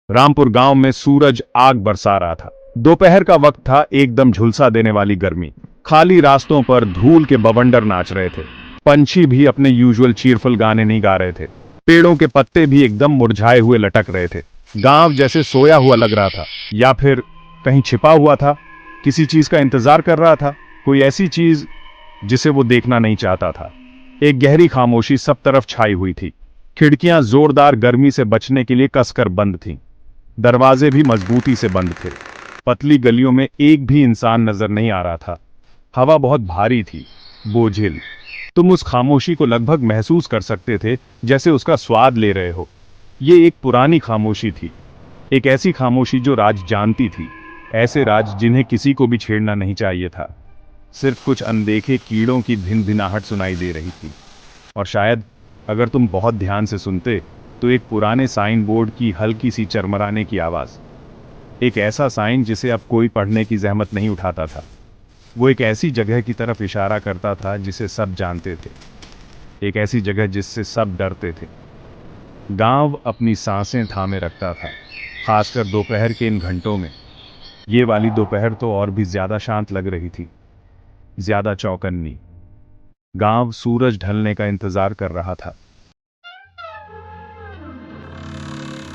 रामपुर गांव में सूरज आग बरसा रहा था। दोपहर का वक्त था, एकदम झुलसा देने वाली गर्मी। खाली रास्तों पर धूल के बवंडर नाच रहे थे। पंछी भी अपने यूजुअल चीरफुल गाने नहीं गा रहे थे। पेड़ों के पत्ते भी एकदम मुरझाए हुए लटक रहे थे। गांव जैसे सोया हुआ लग रहा था, या फिर कहीं छिपा हुआ था, किसी चीज का इंतजार कर रहा था, कोई ऐसी चीज जिसे वो देखना नहीं चाहता था। एक गहरी खामोशी सब तरफ छाई हुई थी। खिड़कियां जोरदार गर्मी से बचने के लिए कसकर बंद थीं। दरवाजे भी मजबूती से बंद थे। पतली गलियों में एक भी इंसान नजर नहीं आ रहा था। हवा बहुत भारी थी, बोझिल। तुम उस खामोशी को लगभग महसूस कर सकते थे, जैसे उसका स्वाद ले रहे हो। ये एक पुरानी खामोशी थी, एक ऐसी खामोशी जो राज जानती थी, ऐसे राज जिन्हें किसी को भी छेड़ना नहीं चाहिए था। सिर्फ कुछ अनदेखे कीड़ों की धिनधिनाहट सुनाई दे रही थी, और शायद अगर तुम बहुत ध्यान से सुनते तो एक पुराने साइन बोर्ड की हल्की सी चरमराने की आवाज। एक ऐसा साइन जिसे अब कोई पढ़ने की जहमत नहीं उठाता था। वो एक ऐसी जगह की तरफ इशारा करता था जिसे सब जानते थे, एक ऐसी जगह जिससे सब डरते थे। गांव अपनी सांसें थामे रखता था, खासकर दोपहर के इन घंटों में। ये वाली दोपहर तो और भी ज्यादा शांत लग रही थी, ज्यादा चौकन्नी। गांव सूरज ढलने का इंतजार कर रहा था।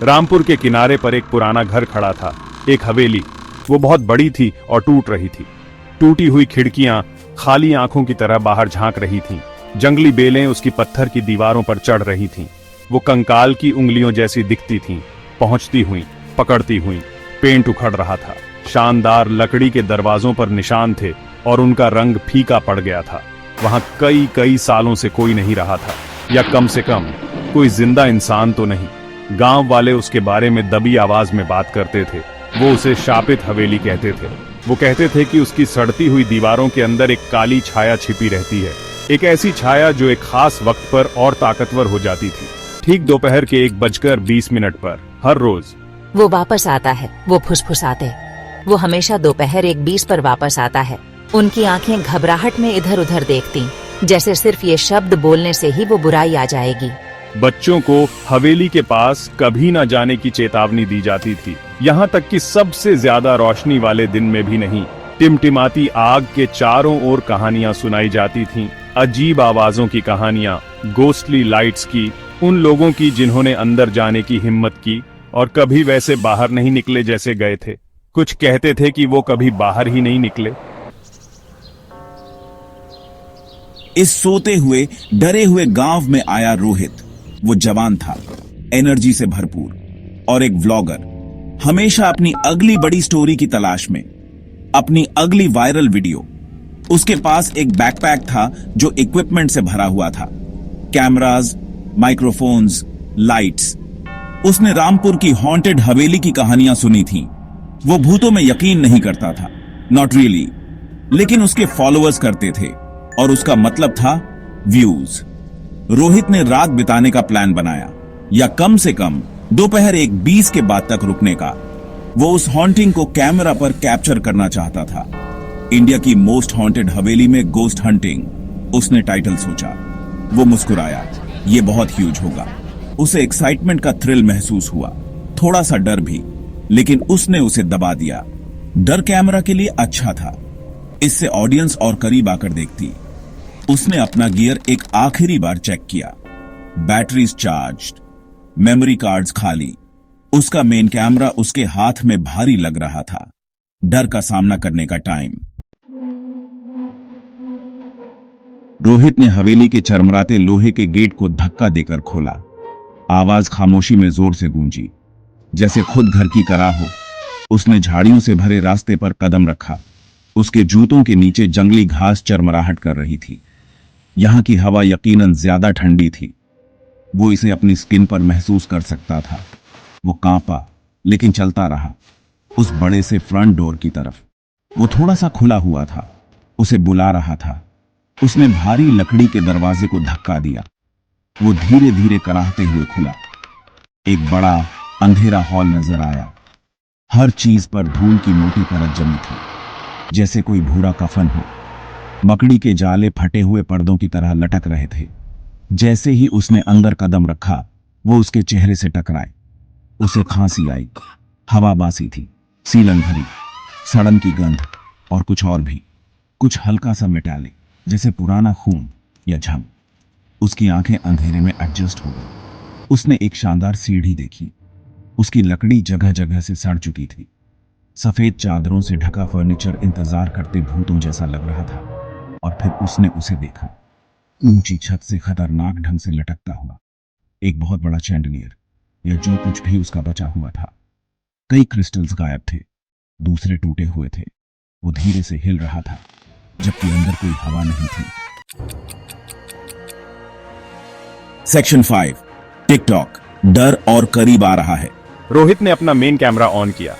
रामपुर के किनारे पर एक पुराना घर खड़ा था, एक हवेली। वो बहुत बड़ी थी और टूट रही थी। टूटी हुई खिड़कियां खाली आंखों की तरह बाहर झांक रही थीं। जंगली बेलें उसकी पत्थर की दीवारों पर चढ़ रही थीं। वो कंकाल की उंगलियों जैसी दिखती थीं, पहुंचती हुई, पकड़ती हुई। पेंट उखड़ रहा था। शानदार लकड़ी के दरवाजों पर निशान थे और उनका रंग फीका पड़ गया था। वहां कई कई सालों से कोई नहीं रहा था, या कम से कम कोई जिंदा इंसान तो नहीं। गांव वाले उसके बारे में दबी आवाज में बात करते थे। वो उसे शापित हवेली कहते थे। वो कहते थे कि उसकी सड़ती हुई दीवारों के अंदर एक काली छाया छिपी रहती है, एक ऐसी छाया जो एक खास वक्त पर और ताकतवर हो जाती थी। ठीक दोपहर के 1:20 पर हर रोज वो वापस आता है। वो फुसफुसाते। वो हमेशा दोपहर 1:20 पर वापस आता है। उनकी आंखें घबराहट में इधर उधर देखती, जैसे सिर्फ ये शब्द बोलने से ही वो बुराई आ जाएगी। बच्चों को हवेली के पास कभी न जाने की चेतावनी दी जाती थी, यहाँ तक कि सबसे ज्यादा रोशनी वाले दिन में भी नहीं। टिमटिमाती आग के चारों ओर कहानियां सुनाई जाती थीं, अजीब आवाजों की कहानियां, गोस्टली लाइट्स की, उन लोगों की जिन्होंने अंदर जाने की हिम्मत की और कभी वैसे बाहर नहीं निकले जैसे गए थे। कुछ कहते थे कि वो कभी बाहर ही नहीं निकले। इस सोते हुए डरे हुए गांव में आया रोहित। वो जवान था, एनर्जी से भरपूर और एक व्लॉगर, हमेशा अपनी अगली बड़ी स्टोरी की तलाश में, अपनी अगली वायरल वीडियो। उसके पास एक बैकपैक था जो इक्विपमेंट से भरा हुआ था, कैमरास, माइक्रोफोन्स, लाइट्स। उसने रामपुर की हॉन्टेड हवेली की कहानियां सुनी थीं। वो भूतों में यकीन नहीं करता था, नॉट रियली, लेकिन उसके फॉलोअर्स करते थे, और उसका मतलब था व्यूज। रोहित ने रात बिताने का प्लान बनाया, या कम से कम दोपहर 1:20 के बाद तक रुकने का। वो उस हॉन्टिंग को कैमरा पर कैप्चर करना चाहता था। इंडिया की मोस्ट हॉन्टेड हवेली में गोस्ट हंटिंग, उसने टाइटल सोचा। वो मुस्कुराया, ये बहुत ह्यूज होगा। उसे एक्साइटमेंट का थ्रिल महसूस हुआ, थोड़ा सा डर भी, लेकिन उसने उसे दबा दिया। डर कैमरा के लिए अच्छा था, इससे ऑडियंस और करीब आकर देखती। उसने अपना गियर एक आखिरी बार चेक किया। बैटरीज चार्ज्ड, मेमोरी कार्ड्स खाली। उसका मेन कैमरा उसके हाथ में भारी लग रहा था। डर का सामना करने का टाइम। रोहित ने हवेली के चरमराते लोहे के गेट को धक्का देकर खोला। आवाज खामोशी में जोर से गूंजी, जैसे खुद घर की कराह हो। उसने झाड़ियों से भरे रास्ते पर कदम रखा। उसके जूतों के नीचे जंगली घास चरमराहट कर रही थी। यहां की हवा यकीनन ज्यादा ठंडी थी। वो इसे अपनी स्किन पर महसूस कर सकता था। वो कांपा, लेकिन चलता रहा, उस बड़े से फ्रंट डोर की तरफ। वो थोड़ा सा खुला हुआ था, उसे बुला रहा था। उसने भारी लकड़ी के दरवाजे को धक्का दिया। वो धीरे धीरे कराहते हुए खुला। एक बड़ा अंधेरा हॉल नजर आया। हर चीज पर धूल की मोटी परत जमी थी, जैसे कोई भूरा कफन हो। मकड़ी के जाले फटे हुए पर्दों की तरह लटक रहे थे। जैसे ही उसने अंदर कदम रखा, वो उसके चेहरे से टकराए। उसे खांसी आई। हवा बासी थी, सीलन भरी, सड़न की गंध और कुछ और भी, कुछ हल्का सा मेटालिक, जैसे पुराना खून या झम। उसकी आंखें अंधेरे में एडजस्ट हो गई। उसने एक शानदार सीढ़ी देखी। उसकी लकड़ी जगह जगह से सड़ चुकी थी। सफेद चादरों से ढका फर्नीचर इंतजार करते भूतों जैसा लग रहा था। और फिर उसने उसे देखा, ऊंची छत से खतरनाक ढंग से लटकता हुआ एक बहुत बड़ा चैंडलियर, या जो कुछ भी उसका बचा हुआ था। कई क्रिस्टल्स गायब थे, दूसरे टूटे हुए थे। वो धीरे से हिल रहा था, जबकि अंदर कोई हवा नहीं थी। सेक्शन 5, टिकटॉक, डर और करीब आ रहा है। रोहित ने अपना मेन कैमरा ऑन किया।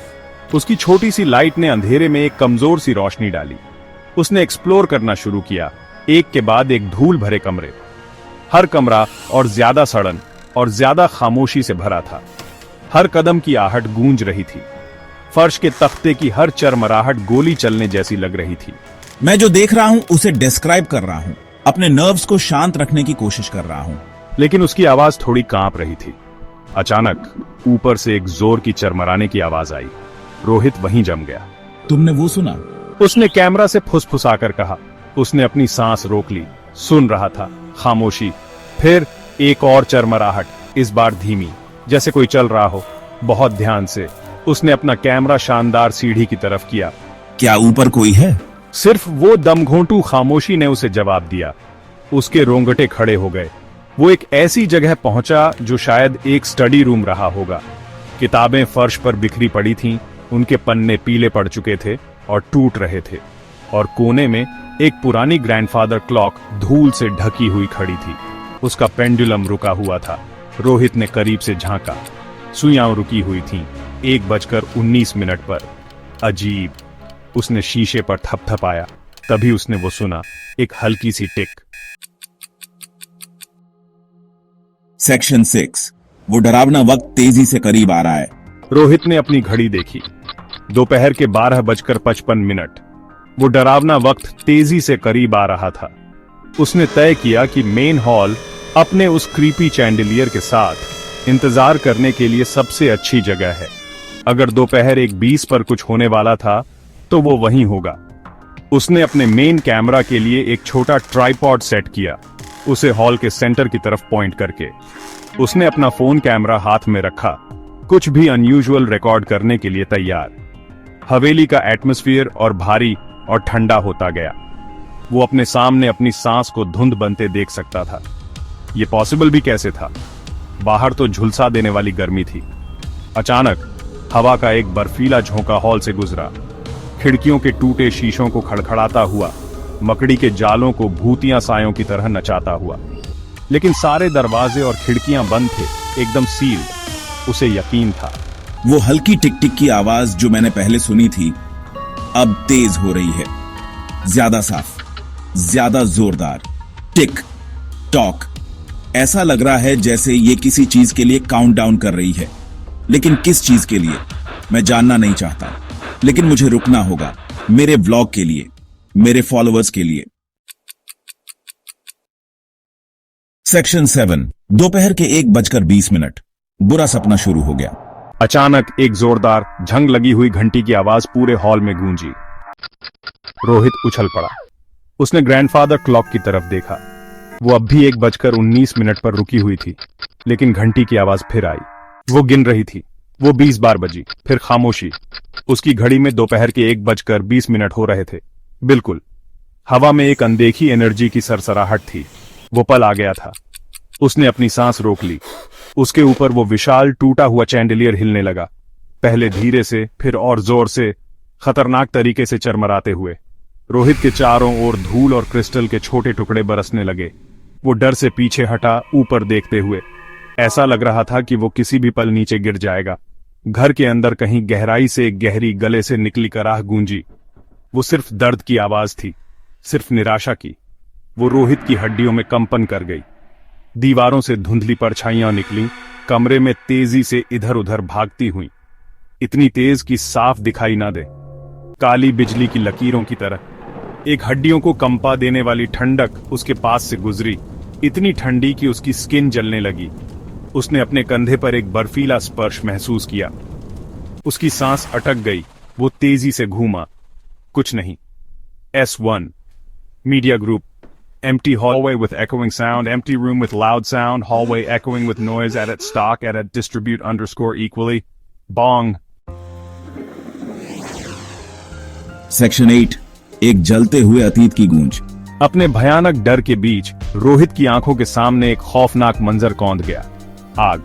उसकी छोटी सी लाइट ने अंधेरे में एक कमजोर सी रोशनी डाली। उसने एक्सप्लोर करना शुरू किया, एक के बाद एक धूल भरे कमरे। हर कमरा और ज्यादा सड़न और ज्यादा खामोशी से भरा था। हर कदम की आहट गूंज रही थी। फर्श के तख्ते की हर चरमराहट गोली चलने जैसी लग रही थी। मैं जो देख रहा हूं उसे डिस्क्राइब कर रहा हूं, अपने नर्व्स को शांत रखने की कोशिश कर रहा हूं। लेकिन उसकी आवाज थोड़ी कांप रही थी। अचानक ऊपर से एक जोर की चरमराने की आवाज आई। रोहित वहीं जम गया। तुमने वो सुना? उसने कैमरा से फुसफुसाकर कहा। उसने अपनी सांस रोक ली, सुन रहा था, खामोशी। फिर एक और चरमराहट, इस बार धीमी, जैसे कोई चल रहा हो, बहुत ध्यान से। उसने अपना कैमरा शानदार सीढ़ी की तरफ किया। क्या ऊपर कोई है? सिर्फ वो दमघोंटू खामोशी ने उसे जवाब दिया। उसके रोंगटे खड़े हो गए। वो एक ऐसी जगह पहुंचा जो शायद एक स्टडी रूम रहा होगा। किताबें फर्श पर बिखरी पड़ी थीं, उनके पन्ने पीले पड़ चुके थे और टूट रहे थे। और कोने में एक पुरानी ग्रैंडफादर क्लॉक धूल से ढकी हुई खड़ी थी। उसका पेंडुलम रुका हुआ था। रोहित ने करीब से झांका। सुइयां रुकी हुई थीं, 1:19 पर। अजीब। उसने शीशे पर थपथपाया। तभी उसने वो सुना, एक हल्की सी टिक। सेक्शन 6, वो डरावना वक्त तेजी से करीब आ रहा है। रोहित ने अपनी घड़ी देखी। दोपहर के 12:55। वो डरावना वक्त तेजी से करीब आ रहा था। उसने तय किया कि मेन हॉल अपने उस क्रीपी चैंडलियर के साथ इंतजार करने के लिए सबसे अच्छी जगह है। अगर दोपहर 1:20 पर कुछ होने वाला था तो वो वहीं होगा। उसने अपने मेन कैमरा के लिए एक छोटा ट्राइपॉड सेट किया, उसे हॉल के सेंटर की तरफ पॉइंट करके। उसने अपना फोन कैमरा हाथ में रखा, कुछ भी अनयूजुअल रिकॉर्ड करने के लिए तैयार। हवेली का एटमॉस्फेयर और भारी और ठंडा होता गया। वो अपने सामने अपनी सांस को धुंध बनते देख सकता था। ये पॉसिबल भी कैसे था? बाहर तो झुलसा देने वाली गर्मी थी। अचानक हवा का एक बर्फीला झोंका हॉल से गुजरा। खिड़कियों के टूटे शीशों को खड़खड़ाता हुआ, मकड़ी के जालों को भूतिया सायों की तरह नचाता हुआ। लेकिन सारे दरवाजे और खिड़कियां बंद थे, एकदम सील्ड। उसे यकीन था। वो हल्की टिक टिक की आवाज जो मैंने पहले सुनी थी, अब तेज हो रही है। ज्यादा साफ, ज्यादा जोरदार। Tick tock. ऐसा लग रहा है जैसे ये किसी चीज के लिए काउंटडाउन कर रही है। लेकिन किस चीज के लिए, मैं जानना नहीं चाहता। लेकिन मुझे रुकना होगा, मेरे व्लॉग के लिए, मेरे फॉलोअर्स के लिए। सेक्शन 7, दोपहर के 1:20। बुरा सपना शुरू हो गया। अचानक एक जोरदार झंग लगी हुई घंटी की आवाज पूरे हॉल में गूंजी। रोहित उछल पड़ा। उसने ग्रैंडफादर क्लॉक की तरफ देखा। वो अब भी 1:19 पर रुकी हुई थी, लेकिन घंटी की आवाज फिर आई। वो गिन रही थी। वो 20 बार बजी, फिर खामोशी। उसकी घड़ी में दोपहर के 1:20 हो रहे थे। बिल्कुल। हवा में एक अनदेखी एनर्जी की सरसराहट थी। वो पल आ गया था। उसने अपनी सांस रोक ली। उसके ऊपर वो विशाल टूटा हुआ चैंडलियर हिलने लगा, पहले धीरे से, फिर और जोर से, खतरनाक तरीके से चरमराते हुए। रोहित के चारों ओर धूल और क्रिस्टल के छोटे टुकड़े बरसने लगे। वो डर से पीछे हटा, ऊपर देखते हुए। ऐसा लग रहा था कि वो किसी भी पल नीचे गिर जाएगा। घर के अंदर कहीं गहराई से एक गहरी गले से निकली कराह गूंजी। वो सिर्फ दर्द की आवाज थी, सिर्फ निराशा की। वो रोहित की हड्डियों में कंपन कर गई। दीवारों से धुंधली परछाइयां निकली, कमरे में तेजी से इधर उधर भागती हुई, इतनी तेज कि साफ दिखाई ना दे, काली बिजली की लकीरों की तरह। एक हड्डियों को कंपा देने वाली ठंडक उसके पास से गुजरी, इतनी ठंडी कि उसकी स्किन जलने लगी। उसने अपने कंधे पर एक बर्फीला स्पर्श महसूस किया। उसकी सांस अटक गई। वो तेजी से घूमा। कुछ नहीं। S1 media group. Empty hallway with echoing sound, empty room with loud sound, hallway echoing with noise, edit stock, edit distribute underscore equally. Bong. Section 8, एक जलते हुए अतीत की गूंज। अपने भयानक डर के बीच रोहित की आंखों के सामने एक खौफनाक मंजर कौंध गया। आग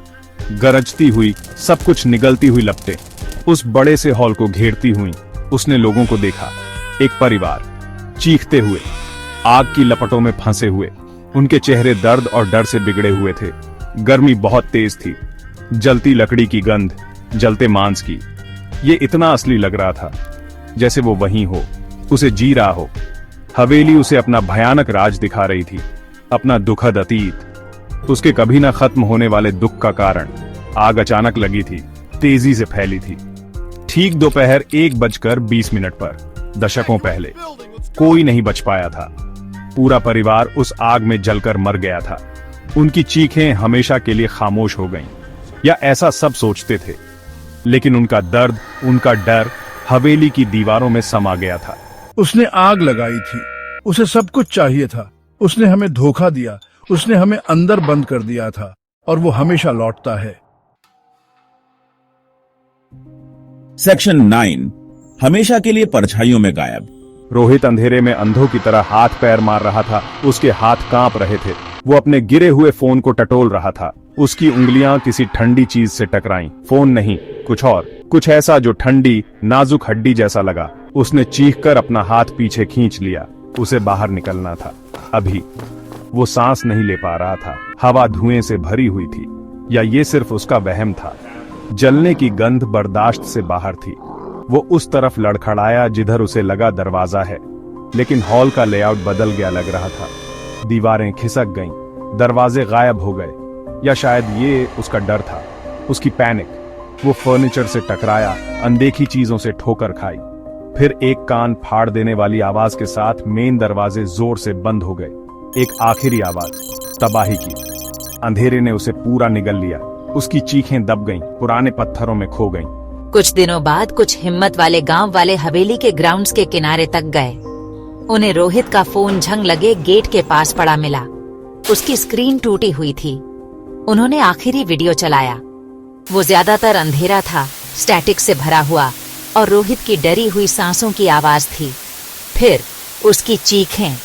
गरजती हुई, सब कुछ निगलती हुई लपटें उस बड़े से हॉल को घेरती हुई। उसने लोगों को देखा, एक परिवार चीखते हुए, आग की लपटों में फंसे हुए। उनके चेहरे दर्द और डर से बिगड़े हुए थे। गर्मी बहुत तेज थी, जलती लकड़ी की गंध, जलते मांस की। ये इतना असली लग रहा था, जैसे वो वहीं हो, उसे जी रहा हो। हवेली उसे अपना भयानक राज दिखा रही थी, अपना दुखद अतीत, उसके कभी ना खत्म होने वाले दुख का कारण। आग अचानक लगी थी, तेजी से फैली थी। ठीक दोपहर 1:20 पर, दशकों पहले, कोई नहीं बच पाया था। पूरा परिवार उस आग में जलकर मर गया था। उनकी चीखें हमेशा के लिए खामोश हो गईं, या ऐसा सब सोचते थे। लेकिन उनका दर्द, उनका डर हवेली की दीवारों में समा गया था। उसने आग लगाई थी, उसे सब कुछ चाहिए था। उसने हमें धोखा दिया, उसने हमें अंदर बंद कर दिया था, और वो हमेशा लौटता है। सेक्शन 9, हमेशा के लिए परछाइयों में गायब। रोहित अंधेरे में अंधों की तरह हाथ पैर मार रहा था। उसके हाथ कांप रहे थे। वो अपने गिरे हुए फोन को टटोल रहा था। उसकी उंगलियां किसी ठंडी चीज से टकराईं। फोन नहीं, कुछ और, कुछ ऐसा जो ठंडी, नाजुक हड्डी जैसा लगा। उसने चीखकर अपना हाथ पीछे खींच लिया। उसे बाहर निकलना था, अभी। वो सांस नहीं ले पा रहा था। हवा धुएं से भरी हुई थी, या ये सिर्फ उसका वहम था। जलने की गंध बर्दाश्त से बाहर थी। वो उस तरफ लड़खड़ाया जिधर उसे लगा दरवाजा है, लेकिन हॉल का लेआउट बदल गया लग रहा था। दीवारें खिसक गईं, दरवाजे गायब हो गए, या शायद ये उसका डर था, उसकी पैनिक। वो फर्नीचर से टकराया, अनदेखी चीजों से ठोकर खाई। फिर एक कान फाड़ देने वाली आवाज के साथ मेन दरवाजे जोर से बंद हो गए। एक आखिरी आवाज, तबाही की। अंधेरे ने उसे पूरा निगल लिया। उसकी चीखें दब गईं, पुराने पत्थरों में खो गईं। कुछ दिनों बाद कुछ हिम्मत वाले गांव वाले हवेली के ग्राउंड्स के किनारे तक गए। उन्हें रोहित का फोन झंग लगे गेट के पास पड़ा मिला। उसकी स्क्रीन टूटी हुई थी। उन्होंने आखिरी वीडियो चलाया। वो ज्यादातर अंधेरा था, स्टैटिक से भरा हुआ, और रोहित की डरी हुई सांसों की आवाज थी। फिर उसकी चीखें।